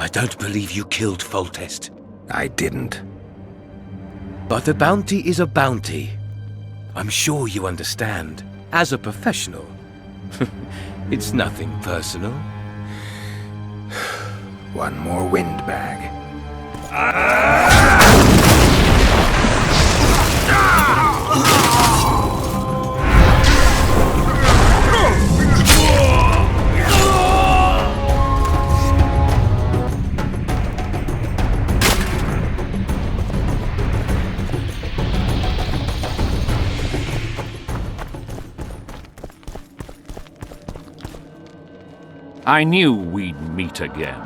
I don't believe you killed Foltest. I didn't. But a bounty is a bounty. I'm sure you understand. As a professional. It's nothing personal. One more windbag. I knew we'd meet again.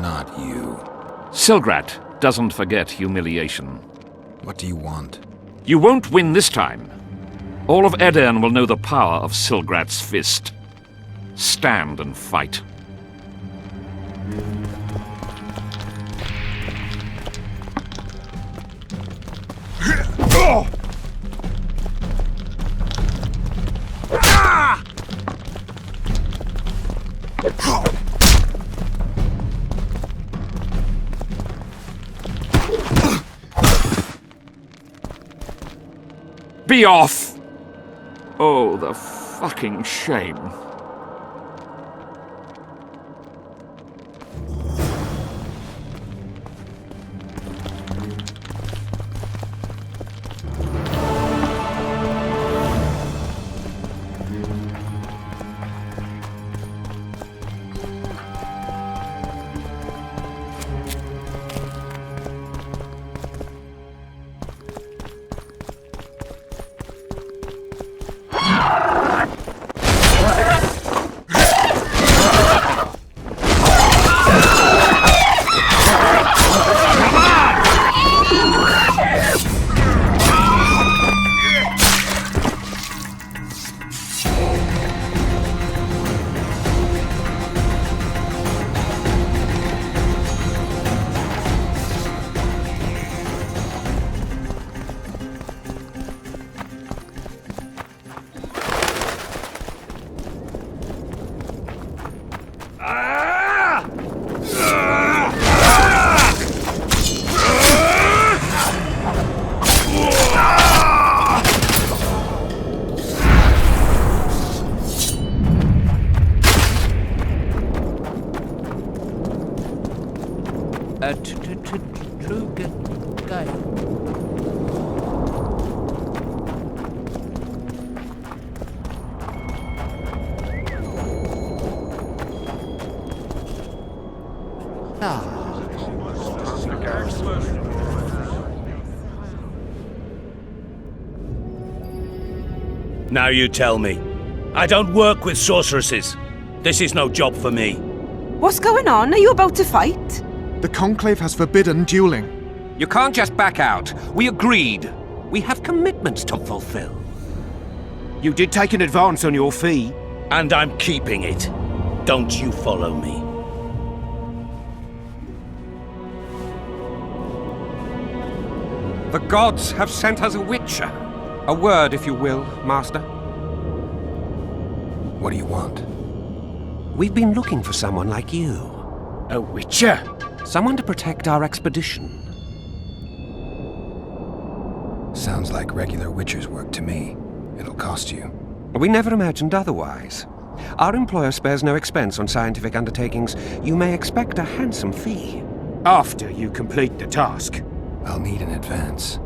Not you. Silgrat doesn't forget humiliation. What do you want? You won't win this time. All of Edern will know the power of Silgrat's fist. Stand and fight. Be off! Oh, the fucking shame. Now you tell me. I don't work with sorceresses. This is no job for me. What's going on? Are you about to fight? The Conclave has forbidden dueling. You can't just back out. We agreed. We have commitments to fulfill. You did take an advance on your fee. And I'm keeping it. Don't you follow me. The gods have sent us a witcher. A word, if you will, Master. What do you want? We've been looking for someone like you. A witcher? Someone to protect our expedition. Sounds like regular witcher's work to me. It'll cost you. We never imagined otherwise. Our employer spares no expense on scientific undertakings. You may expect a handsome fee. After you complete the task. I'll need an advance.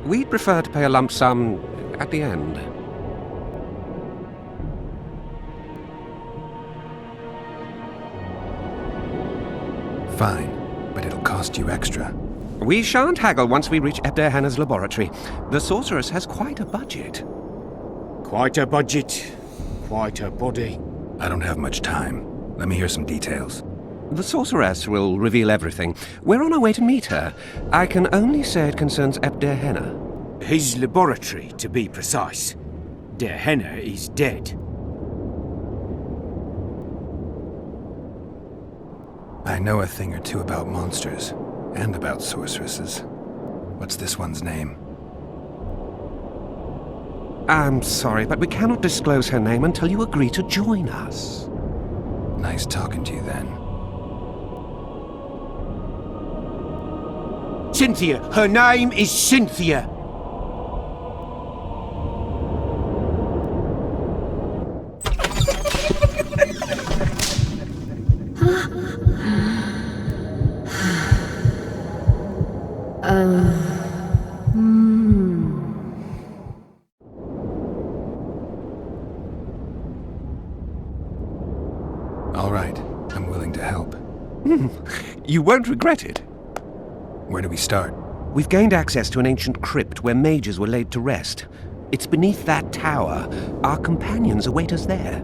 We'd prefer to pay a lump sum at the end. Fine, but it'll cost you extra. We shan't haggle once we reach Ebderhanna's laboratory. The sorceress has quite a budget. Quite a budget. Quite a body. I don't have much time. Let me hear some details. The sorceress will reveal everything. We're on our way to meet her. I can only say it concerns Ebderhanna. His laboratory, to be precise. Derhenna is dead. I know a thing or two about monsters, and about sorceresses. What's this one's name? I'm sorry, but we cannot disclose her name until you agree to join us. Nice talking to you then. Cynthia! Her name is Cynthia! All right, I'm willing to help. You won't regret it. Where do we start? We've gained access to an ancient crypt where mages were laid to rest. It's beneath that tower. Our companions await us there.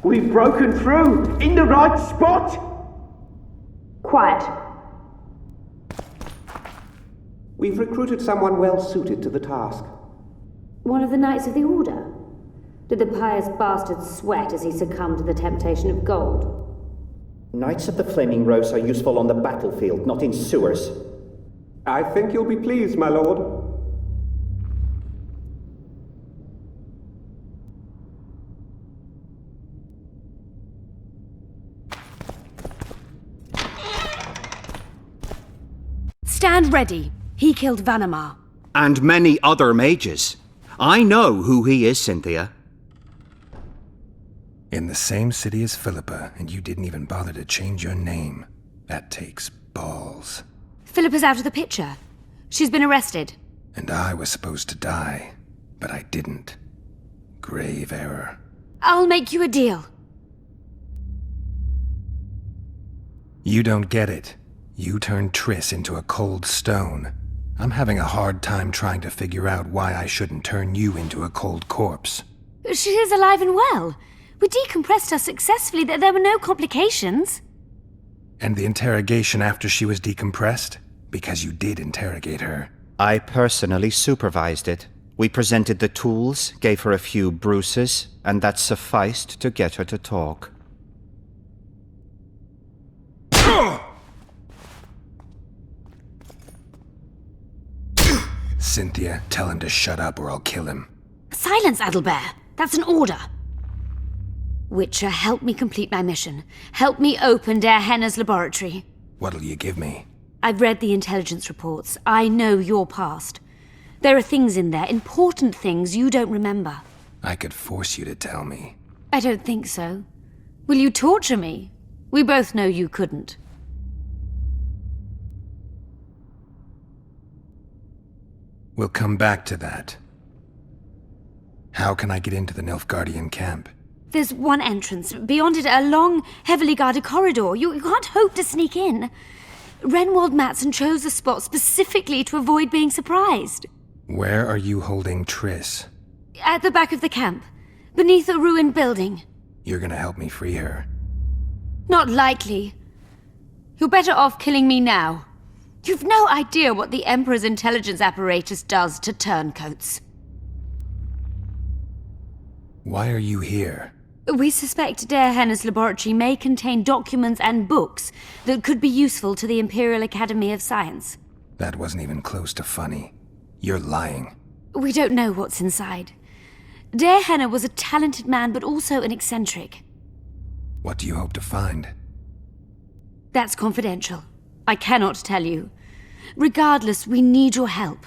We've broken through! In the right spot! Quiet. We've recruited someone well suited to the task. One of the Knights of the Order? Did the pious bastard sweat as he succumbed to the temptation of gold? Knights of the Flaming Rose are useful on the battlefield, not in sewers. I think you'll be pleased, my lord. Stand ready. He killed Vanamar. And many other mages. I know who he is, Cynthia. In the same city as Philippa, and you didn't even bother to change your name. That takes balls. Philippa's out of the picture. She's been arrested. And I was supposed to die, but I didn't. Grave error. I'll make you a deal. You don't get it. You turned Triss into a cold stone. I'm having a hard time trying to figure out why I shouldn't turn you into a cold corpse. She is alive and well. We decompressed her successfully. There were no complications. And the interrogation after she was decompressed? Because you did interrogate her. I personally supervised it. We presented the tools, gave her a few bruises, and that sufficed to get her to talk. Cynthia, tell him to shut up or I'll kill him. Silence, Adelbear. That's an order. Witcher, help me complete my mission. Help me open Der Henner's laboratory. What'll you give me? I've read the intelligence reports. I know your past. There are things in there, important things you don't remember. I could force you to tell me. I don't think so. Will you torture me? We both know you couldn't. We'll come back to that. How can I get into the Nilfgaardian camp? There's one entrance. Beyond it, a long, heavily guarded corridor. You can't hope to sneak in. Renwald Matson chose a spot specifically to avoid being surprised. Where are you holding Triss? At the back of the camp, beneath a ruined building. You're gonna help me free her. Not likely. You're better off killing me now. You've no idea what the Emperor's intelligence apparatus does to turncoats. Why are you here? We suspect Der Henner's laboratory may contain documents and books that could be useful to the Imperial Academy of Science. That wasn't even close to funny. You're lying. We don't know what's inside. Der Henner was a talented man, but also an eccentric. What do you hope to find? That's confidential. I cannot tell you. Regardless, we need your help.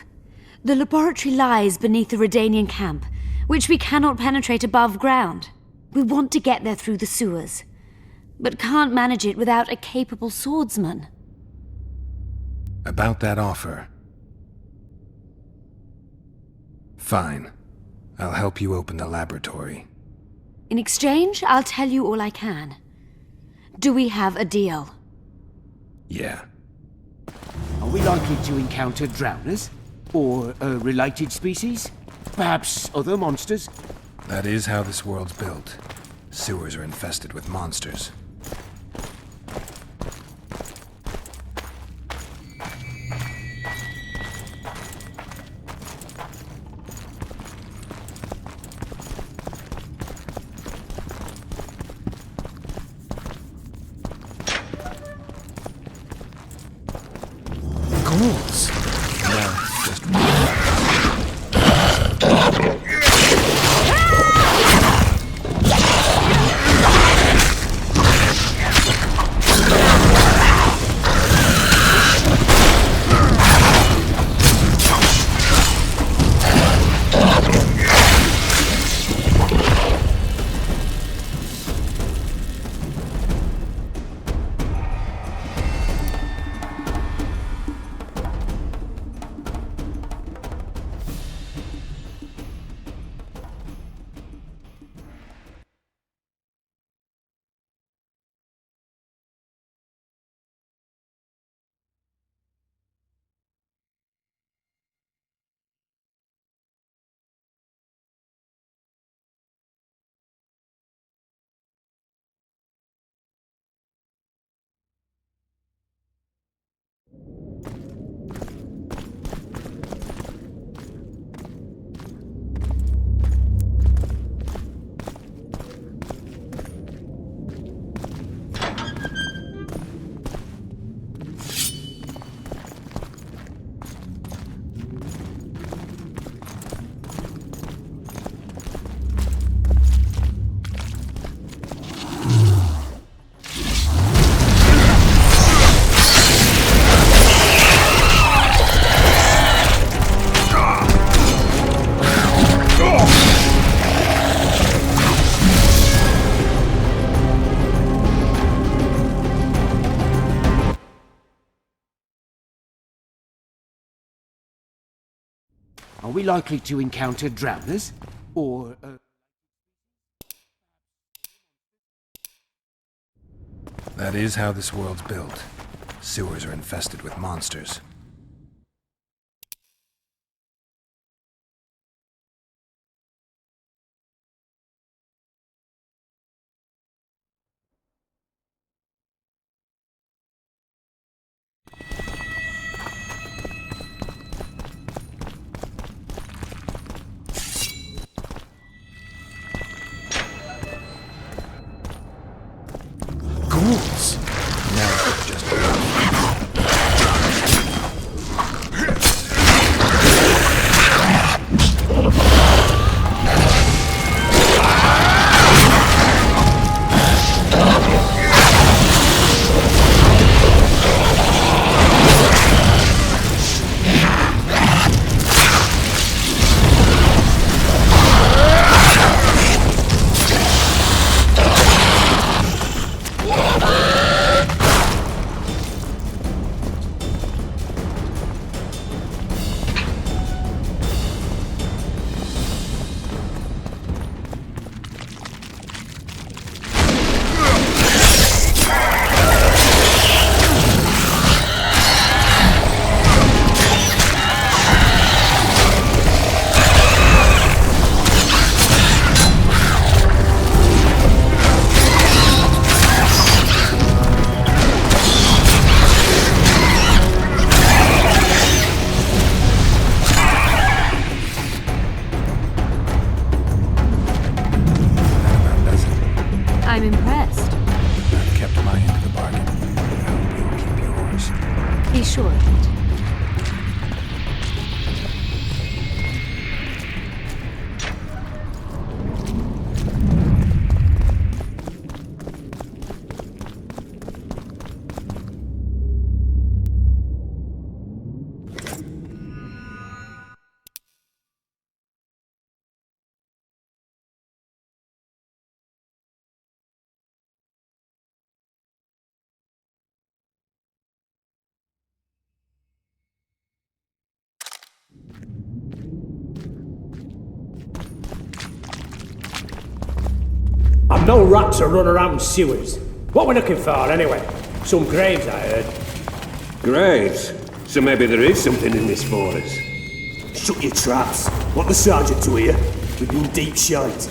The laboratory lies beneath the Redanian camp, which we cannot penetrate above ground. We want to get there through the sewers, but can't manage it without a capable swordsman. About that offer. Fine. I'll help you open the laboratory. In exchange, I'll tell you all I can. Do we have a deal? Yeah. Are we likely to encounter drowners? Or a related species? Perhaps other monsters? That is how this world's built. Sewers are infested with monsters. we likely to encounter drowners? Or, That is how this world's built. Sewers are infested with monsters. Ghouls! Now it's just I'm impressed. I've kept my end of the bargain. I hope you'll keep yours. Be sure of it. I've no right to run around sewers. What we're looking for, anyway? Some graves, I heard. Graves? So maybe there is something in this for us. Shut your traps. Want the sergeant to hear? We've been deep shite.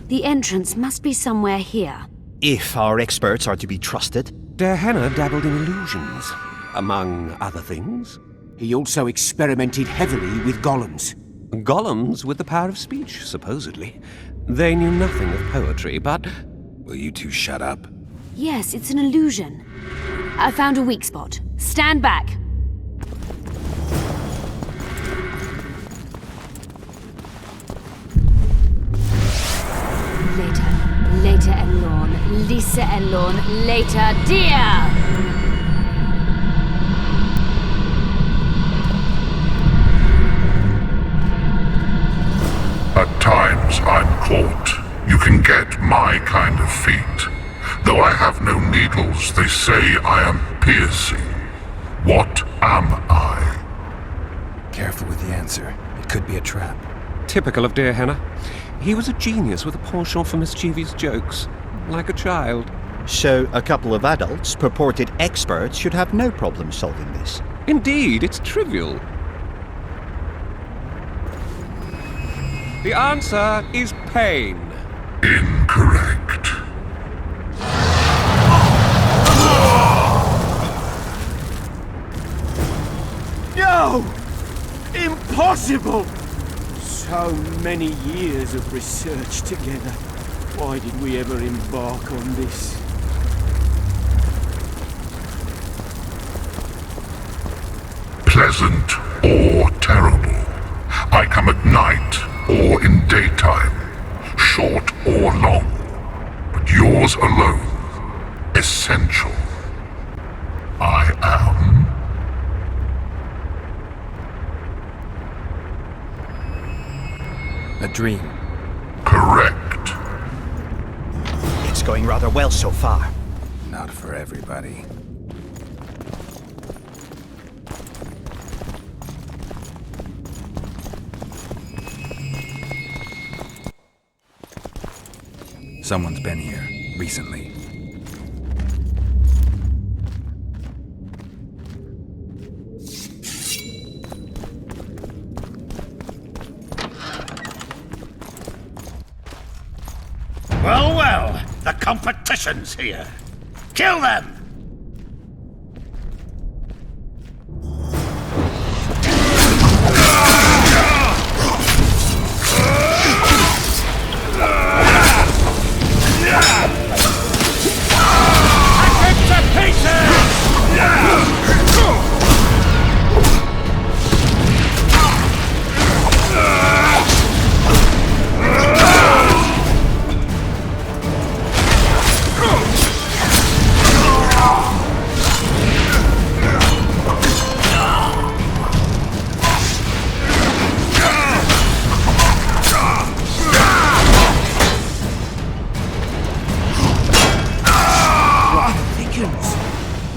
The entrance must be somewhere here. If our experts are to be trusted. Henna dabbled in illusions, among other things. he also experimented heavily with golems. Golems with the power of speech, supposedly. They knew nothing of poetry, but... Will you two shut up? Yes, it's an illusion. I found a weak spot. Stand back. Later Elorn, Lisa Elorn, later dear! At times I'm caught. You can get my kind of feat. Though I have no needles, they say I am piercing. What am I? Careful with the answer. It could be a trap. Typical of dear Henna. He was a genius with a penchant for mischievous jokes, like a child. So a couple of adults, purported experts, should have no problem solving this. Indeed, it's trivial. The answer is pain. Incorrect. No! Impossible! So many years of research together. Why did we ever embark on this? Pleasant or terrible. I come at night, or in daytime, short or long, but yours alone, essential. I am. A dream. Correct. It's going rather well so far. Not for everybody. Someone's been here recently. Well, well, the competition's here. Kill them!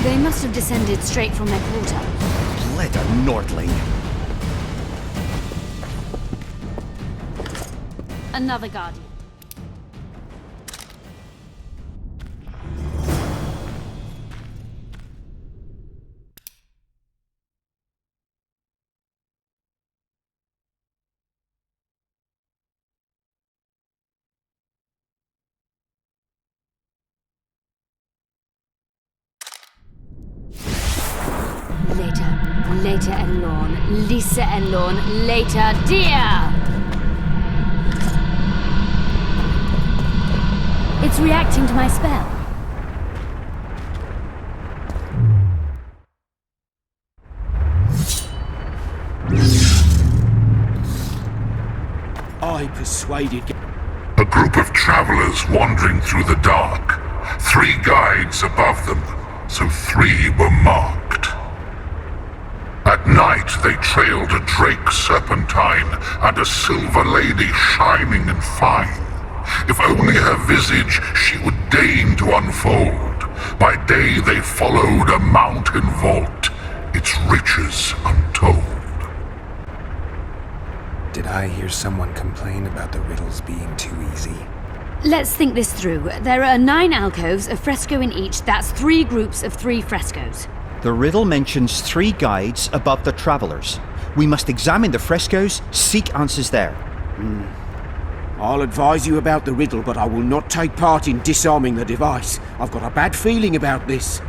They must have descended straight from their quarter. Leather Nordling. Another guardian. Later, Elorn. Lisa Elorn. Later, dear! It's reacting to my spell. I persuaded... A group of travelers wandering through the dark. 3 guides above them, so 3 were marked. At night they trailed a drake serpentine and a silver lady shining and fine. If only her visage she would deign to unfold. By day they followed a mountain vault, its riches untold. Did I hear someone complain about the riddles being too easy? Let's think this through. There are 9 alcoves, a fresco in each. That's 3 groups of 3 frescoes. The riddle mentions 3 guides above the travelers. We must examine the frescoes, seek answers there. I'll advise you about the riddle, but I will not take part in disarming the device. I've got a bad feeling about this.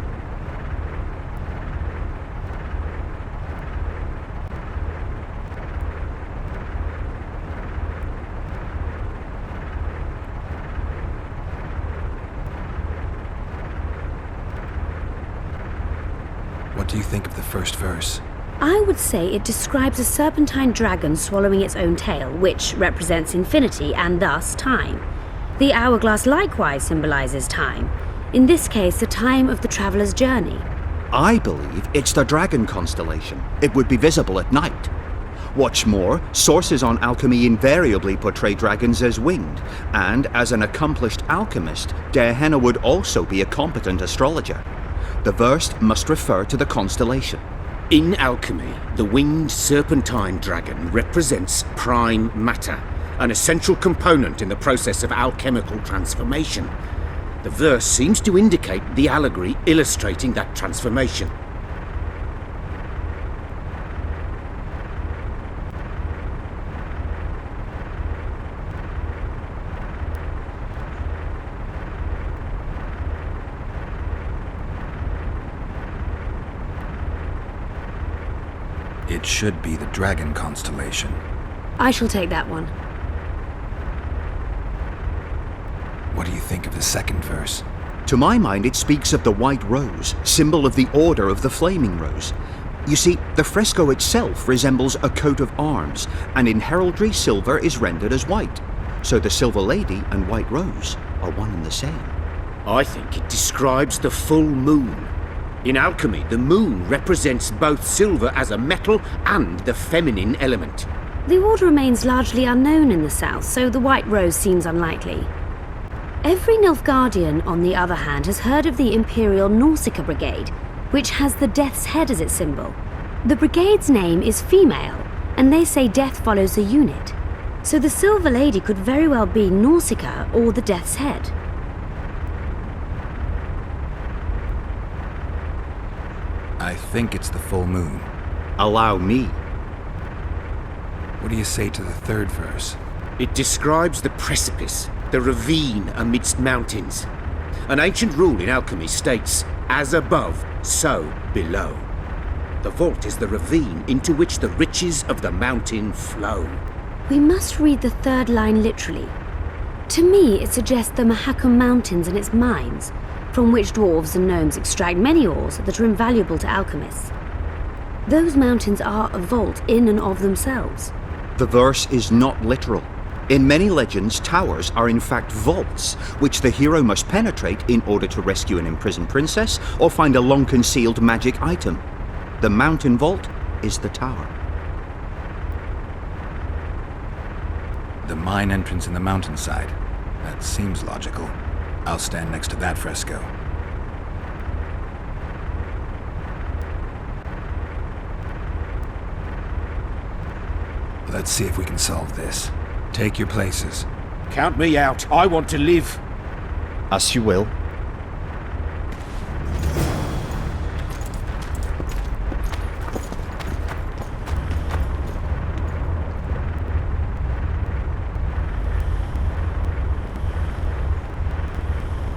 What do you think of the first verse? I would say it describes a serpentine dragon swallowing its own tail, which represents infinity and thus time. The hourglass likewise symbolizes time. In this case, the time of the traveler's journey. I believe it's the dragon constellation. It would be visible at night. What's more, sources on alchemy invariably portray dragons as winged, and as an accomplished alchemist, Gehenna would also be a competent astrologer. The verse must refer to the constellation. In alchemy, the winged serpentine dragon represents prime matter, an essential component in the process of alchemical transformation. The verse seems to indicate the allegory illustrating that transformation. It should be the dragon constellation. I shall take that one. What do you think of the second verse? To my mind, it speaks of the white rose, symbol of the Order of the Flaming Rose. You see, the fresco itself resembles a coat of arms, and in heraldry silver is rendered as white. So the Silver Lady and White Rose are one and the same. I think it describes the full moon. In alchemy, the moon represents both silver as a metal and the feminine element. The order remains largely unknown in the south, so the White Rose seems unlikely. Every Nilfgaardian, on the other hand, has heard of the Imperial Nausicaa Brigade, which has the Death's Head as its symbol. The brigade's name is female, and they say death follows the unit. So the Silver Lady could very well be Nausicaa or the Death's Head. I think it's the full moon. Allow me. What do you say to the third verse? It describes the precipice, the ravine amidst mountains. An ancient rule in alchemy states, as above, so below. The vault is the ravine into which the riches of the mountain flow. We must read the third line literally. To me, it suggests the Mahakam Mountains and its mines, from which dwarves and gnomes extract many ores that are invaluable to alchemists. Those mountains are a vault in and of themselves. The verse is not literal. In many legends, towers are in fact vaults, which the hero must penetrate in order to rescue an imprisoned princess or find a long-concealed magic item. The mountain vault is the tower. The mine entrance in the mountainside. That seems logical. I'll stand next to that fresco. Let's see if we can solve this. Take your places. Count me out. I want to live. As you will.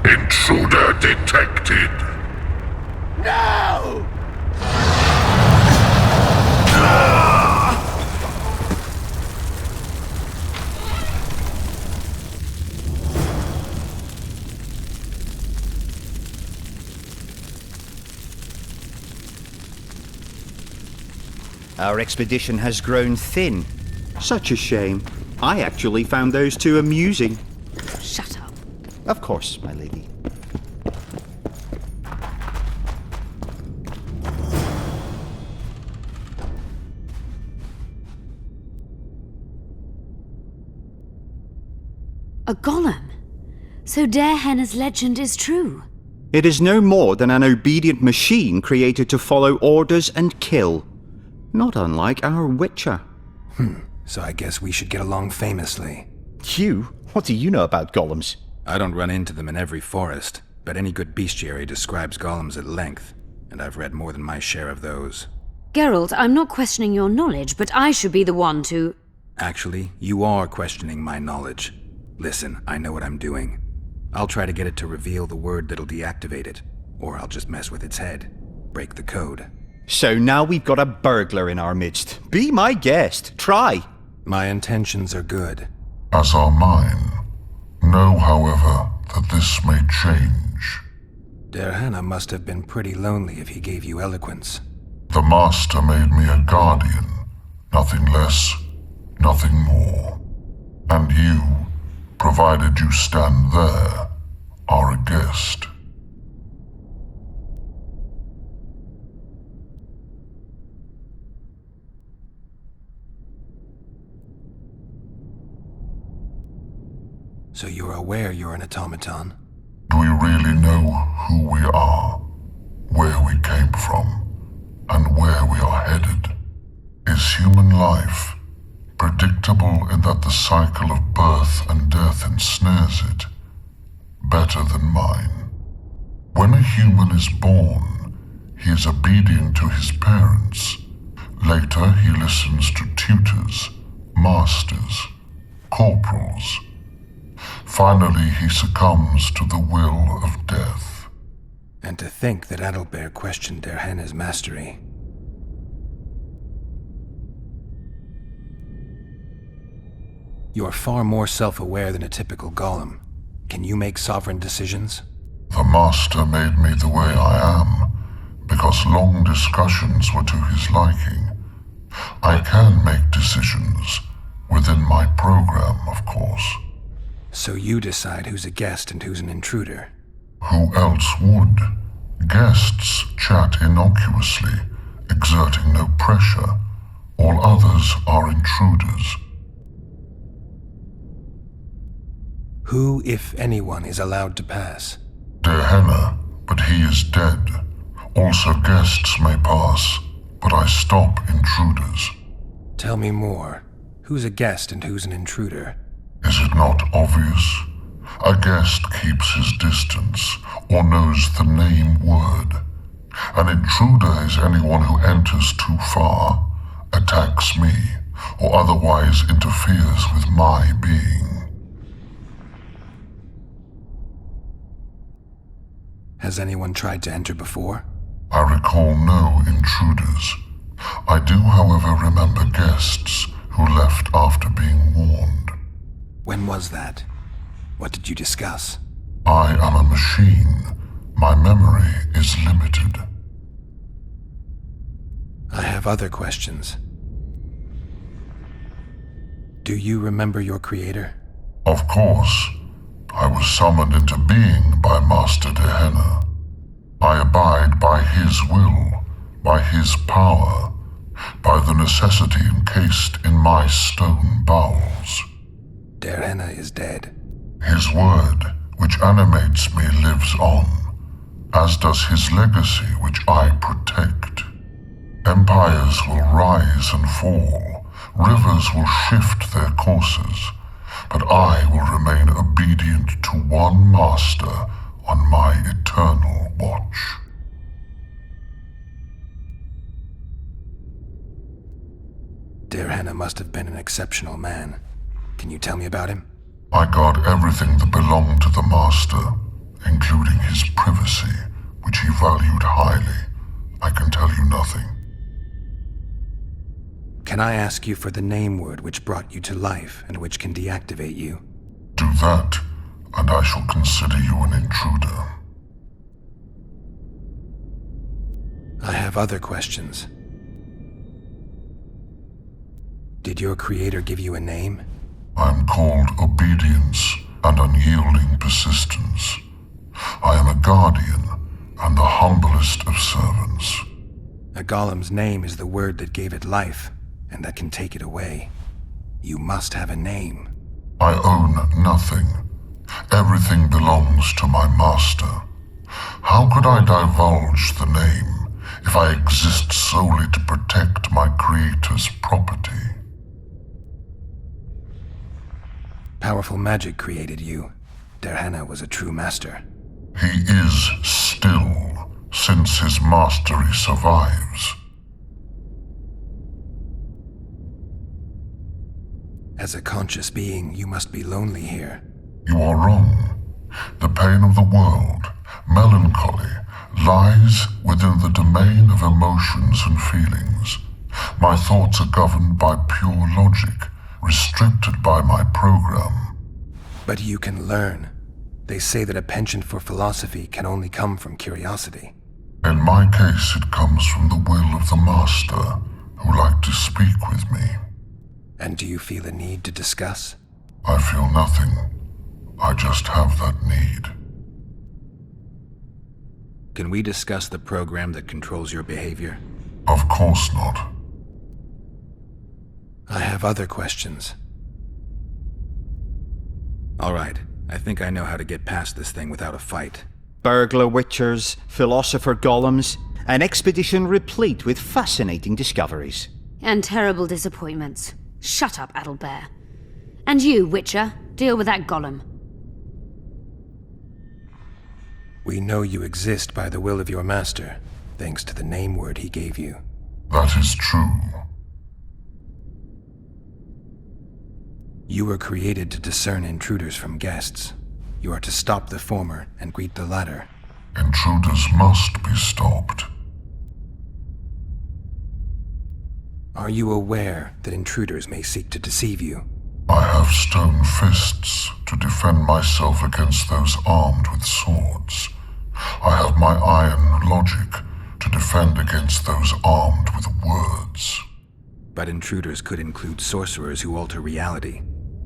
Intruder detected. No! Our expedition has grown thin. Such a shame. I actually found those two amusing. Shut up. Of course, my lady. A golem. So Darehenna's legend is true. It is no more than an obedient machine created to follow orders and kill. Not unlike our Witcher. So I guess we should get along famously. You? What do you know about golems? I don't run into them in every forest, but any good bestiary describes golems at length, and I've read more than my share of those. Geralt, I'm not questioning your knowledge, but I should be the one to... Actually, you are questioning my knowledge. Listen, I know what I'm doing. I'll try to get it to reveal the word that'll deactivate it, or I'll just mess with its head. Break the code. So now we've got a burglar in our midst. Be my guest. Try. My intentions are good. As are mine. Know, however, that this may change. Darehenna must have been pretty lonely if he gave you eloquence. The Master made me a guardian. Nothing less, nothing more. And you, provided you stand there, are a guest. So you're aware you're an automaton? Do we really know who we are, where we came from, and where we are headed? Is human life predictable in that the cycle of birth and death ensnares it, better than mine? When a human is born, he is obedient to his parents. Later he listens to tutors, masters, corporals. Finally, he succumbs to the will of death. And to think that Adalbert questioned Darehenna's mastery. You're far more self-aware than a typical golem. Can you make sovereign decisions? The Master made me the way I am, because long discussions were to his liking. I can make decisions within my program, of course. So you decide who's a guest and who's an intruder? Who else would? Guests chat innocuously, exerting no pressure. All others are intruders. Who, if anyone, is allowed to pass? Dehenna, but he is dead. Also guests may pass, but I stop intruders. Tell me more. Who's a guest and who's an intruder? Is it not obvious? A guest keeps his distance, or knows the name word. An intruder is anyone who enters too far, attacks me, or otherwise interferes with my being. Has anyone tried to enter before? I recall no intruders. I do, however, remember guests who left after being warned. When was that? What did you discuss? I am a machine. My memory is limited. I have other questions. Do you remember your creator? Of course. I was summoned into being by Master Dehenna. I abide by his will, by his power, by the necessity encased in my stone bowels. Dehenna is dead. His word, which animates me, lives on, as does his legacy, which I protect. Empires will rise and fall, rivers will shift their courses, but I will remain obedient to one master on my eternal watch. Dehenna must have been an exceptional man. Can you tell me about him? I guard everything that belonged to the master, including his privacy, which he valued highly. I can tell you nothing. Can I ask you for the name word which brought you to life and which can deactivate you? Do that, and I shall consider you an intruder. I have other questions. Did your creator give you a name? I'm called obedience and unyielding persistence. I am a guardian and the humblest of servants. A golem's name is the word that gave it life, and that can take it away. You must have a name. I own nothing. Everything belongs to my master. How could I divulge the name if I exist solely to protect my creator's property? Powerful magic created you. Dehenna was a true master. He is still, since his mastery survives. As a conscious being, you must be lonely here. You are wrong. The pain of the world, melancholy, lies within the domain of emotions and feelings. My thoughts are governed by pure logic, restricted by my program. But you can learn. They say that a penchant for philosophy can only come from curiosity. In my case, it comes from the will of the master, who liked to speak with me. And do you feel a need to discuss? I feel nothing. I just have that need. Can we discuss the program that controls your behavior? Of course not. I have other questions. All right, I think I know how to get past this thing without a fight. Burglar witchers, philosopher golems, an expedition replete with fascinating discoveries. And terrible disappointments. Shut up, Adelbear. And you, Witcher, deal with that golem. We know you exist by the will of your master, thanks to the name word he gave you. That is true. You were created to discern intruders from guests. You are to stop the former and greet the latter. Intruders must be stopped. Are you aware that intruders may seek to deceive you? I have stone fists to defend myself against those armed with swords. I have my iron logic to defend against those armed with words. But intruders could include sorcerers who alter reality.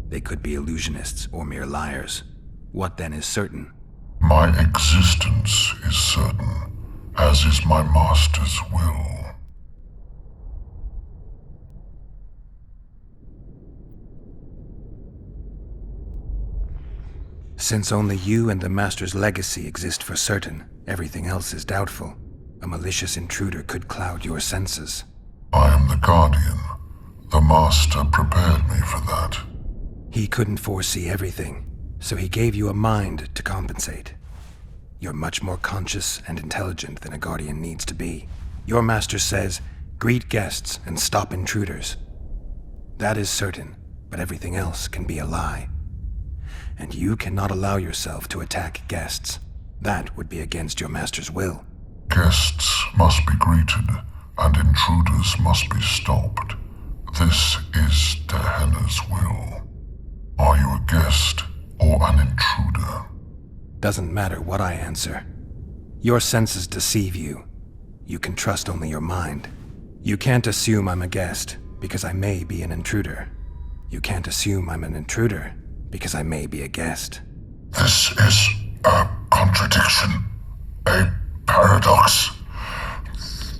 They could be illusionists or mere liars. What then is certain? My existence is certain, as is my master's will. Since only you and the Master's legacy exist for certain, everything else is doubtful. A malicious intruder could cloud your senses. I am the Guardian. The Master prepared me for that. He couldn't foresee everything, so he gave you a mind to compensate. You're much more conscious and intelligent than a Guardian needs to be. Your Master says, greet guests and stop intruders. That is certain, but everything else can be a lie. And you cannot allow yourself to attack guests. That would be against your Master's will. Guests must be greeted, and intruders must be stopped. This is Dehenna's will. Are you a guest or an intruder? Doesn't matter what I answer. Your senses deceive you. You can trust only your mind. You can't assume I'm a guest, because I may be an intruder. You can't assume I'm an intruder, because I may be a guest. This is a contradiction, a paradox.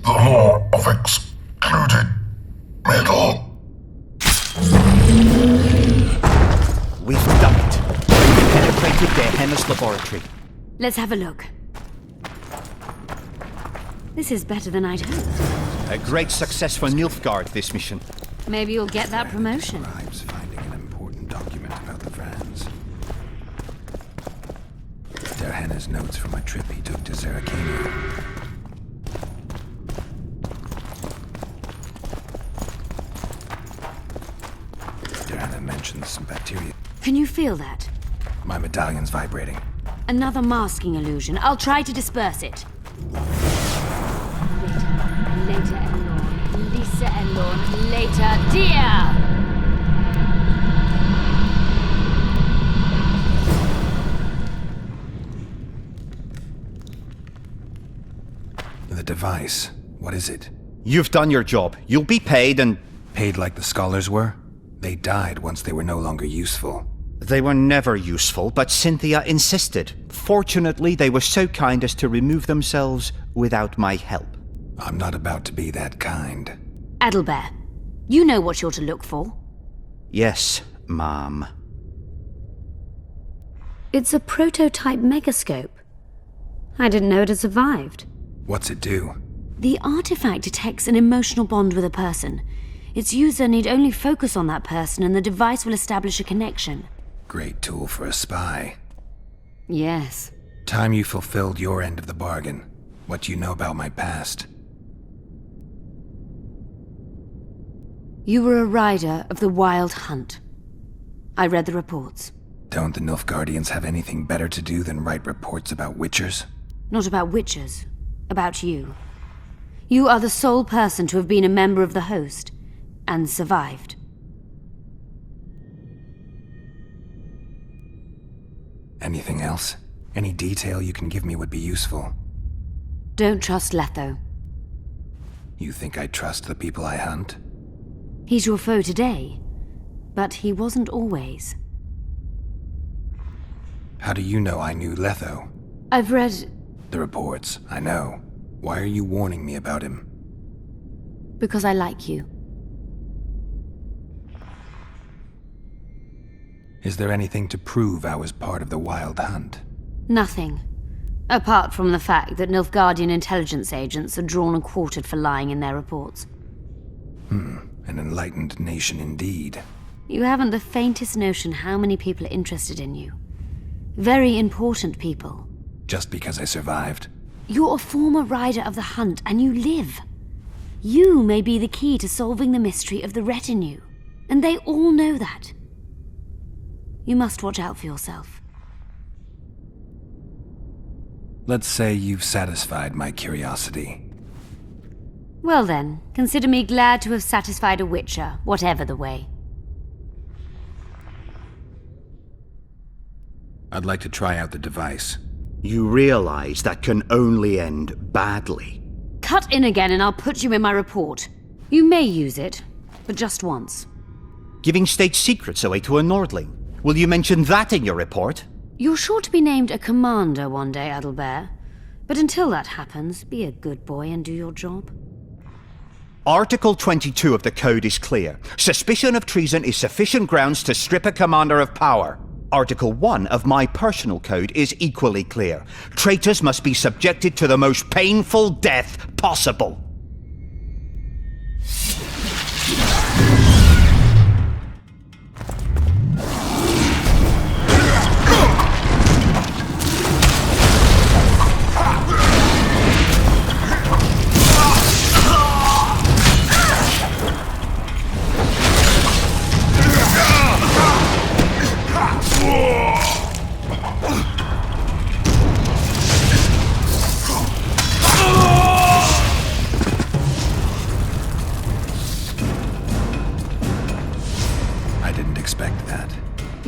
The law of excluded middle. We've done it. We've penetrated Dehenna's laboratory. Let's have a look. This is better than I'd hoped. A great success for Nilfgaard, this mission. Maybe you'll get that promotion. Finding an important document about the Vrans. Dehenna's notes from a trip he took to Zerrikania. Dehenna mentions some bacteria. Can you feel that? My medallion's vibrating. Another masking illusion. I'll try to disperse it. Later, Elorn. Lisa Elorn. Later, dear! The device. What is it? You've done your job. You'll be paid and... Paid like the scholars were? They died once they were no longer useful. They were never useful, but Cynthia insisted. Fortunately, they were so kind as to remove themselves without my help. I'm not about to be that kind. Adelbert, you know what you're to look for. Yes, Ma'am. It's a prototype megascope. I didn't know it had survived. What's it do? The artifact detects an emotional bond with a person. Its user need only focus on that person and the device will establish a connection. Great tool for a spy. Yes. Time you fulfilled your end of the bargain. What do you know about my past? You were a rider of the Wild Hunt. I read the reports. Don't the Nilfgaardians have anything better to do than write reports about witchers? Not about witchers. About you. You are the sole person to have been a member of the host, and survived. Anything else? Any detail you can give me would be useful. Don't trust Letho. You think I trust the people I hunt? He's your foe today, but he wasn't always. How do you know I knew Letho? I've read... The reports, I know. Why are you warning me about him? Because I like you. Is there anything to prove I was part of the Wild Hunt? Nothing. Apart from the fact that Nilfgaardian intelligence agents are drawn and quartered for lying in their reports. An enlightened nation indeed. You haven't the faintest notion how many people are interested in you. Very important people. Just because I survived? You're a former rider of the hunt, and you live. You may be the key to solving the mystery of the retinue, and they all know that. You must watch out for yourself. Let's say you've satisfied my curiosity. Well then, consider me glad to have satisfied a witcher, whatever the way. I'd like to try out the device. You realize that can only end badly. cut in again and I'll put you in my report. You may use it, but just once. Giving state secrets away to a Nordling. Will you mention that in your report? You're sure to be named a commander one day, Adalbert. But until that happens, be a good boy and do your job. Article 22 of the Code is clear. Suspicion of treason is sufficient grounds to strip a commander of power. Article 1 of my personal code is equally clear. Traitors must be subjected to the most painful death possible.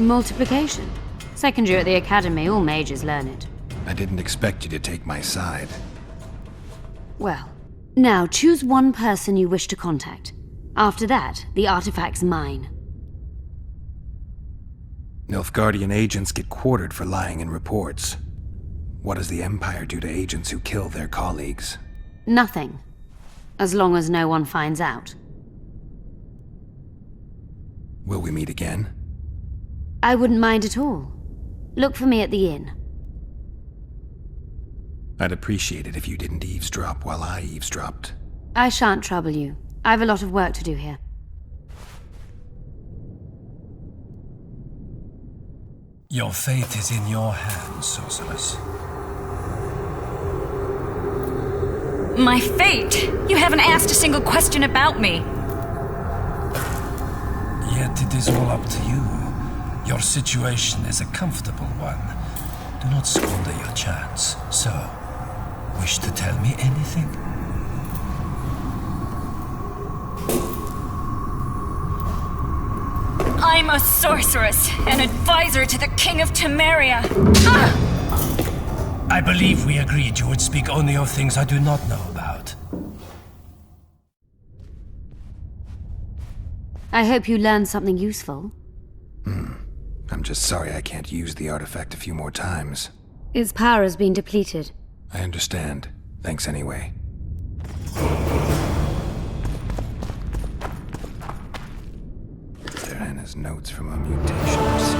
Multiplication. Second year at the academy, all mages learn it. I didn't expect you to take my side. Well, now choose one person you wish to contact. After that, the artifact's mine. Nilfgaardian agents get quartered for lying in reports. What does the Empire do to agents who kill their colleagues? Nothing. As long as no one finds out. Will we meet again? I wouldn't mind at all. Look for me at the inn. I'd appreciate it if you didn't eavesdrop while I eavesdropped. I shan't trouble you. I have a lot of work to do here. Your fate is in your hands, sorceress. My fate? You haven't asked a single question about me. Yet it is all up to you. Your situation is a comfortable one. Do not squander your chance. So, wish to tell me anything? I'm a sorceress, an advisor to the King of Temeria. I believe we agreed you would speak only of things I do not know about. I hope you learned something useful. I'm just sorry I can't use the artifact a few more times. Its power has been depleted. I understand. Thanks anyway. Diana's notes from a mutation.